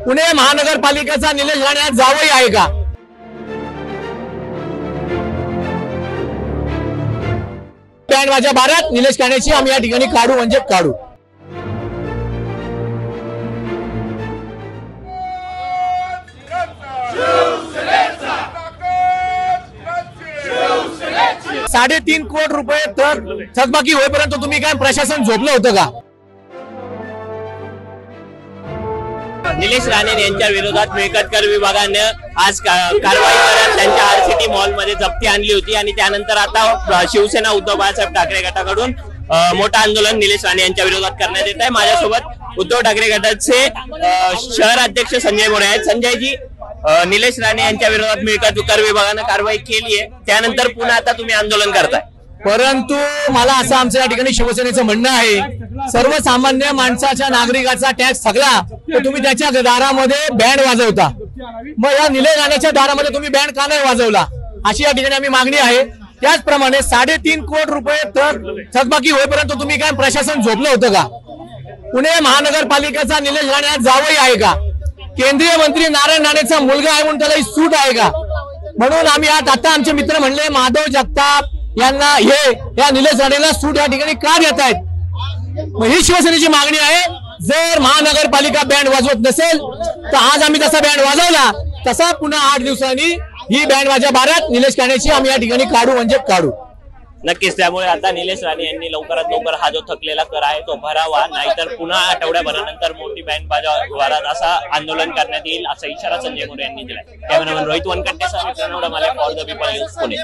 पुणे महानगरपालिकेचा निलेश राणे आज जावई आहे का? बँड वाजा बारात निलेश राणेची आम्ही या ठिकाणी काढू म्हणजे काढू। ₹3.5 कोटी तर थकबाकी होईपर्यंत तुम्ही काय प्रशासन झोपलं होतं का? निलेश राणे यांच्या विरोधात मिळकत कर विभागाने आज कारवाई करत त्यांच्या आरसीटी मॉल मध्ये जप्ती आणली होती आणि त्यानंतर आता शिवसेना उद्धव बाळासाहेब ठाकरे गटाकडून मोठं आंदोलन निलेश राणे यांच्या विरोधात करण्यात येत आहे। माझ्यासोबत उद्धव ठाकरे गटाचे शहर अध्यक्ष संजय मोरे आहेत। संजयजी, निलेश राणे यांच्या विरोधात मिळकत कर विभागाने कारवाई केली आहे, त्यानंतर पुन्हा आता तुम्ही आंदोलन करताय, परंतु मला असं आमच्या या ठिकाणी शिवसेनेचं म्हणणं आहे, सर्वसामान्य माणसाच्या नागरिकाचा टॅक्स थकला तर तुम्ही त्याच्या दारामध्ये बँड वाजवता, मग या निलेश राणेच्या दारामध्ये तुम्ही बँड का नाही वाजवला अशी या ठिकाणी आम्ही मागणी आहे। त्याचप्रमाणे ₹3.5 कोटी तर थकबाकी होईपर्यंत तुम्ही काय प्रशासन झोपलं होतं का? पुणे महानगरपालिकेचा निलेश राणे आज जावई आहे का? केंद्रीय मंत्री नारायण राणेचा मुलगा आहे म्हणून त्याला ही सूट आहे का? म्हणून आम्ही आता आमचे मित्र म्हणले माधव जगताप यांना या निलेश राणेला सूट या ठिकाणी का देत आहेत? ही शिवसेनेची मागणी आहे। जर महानगरपालिका बँड वाजवत नसेल तर आज आम्ही जसा बँड वाजवला तसा पुन्हा 8 दिवसांनी ही बँड वाजा बारात निलेश राणेची आम्ही या ठिकाणी काढू म्हणजे काढू। नक्कीच, त्यामुळे आता निलेश राणे यांनी लवकरात लवकर हा जो थकलेला कर आहे तो भरावा, नाहीतर पुन्हा आठवड्याभरानंतर मोठी बँड बाजारात असा आंदोलन करण्यात येईल असा इशारा संजय मोरे यांनी दिलाय। कॅमेरामॅन रोहित वनकट्टेसह मित्रांनो, for the people news Pune.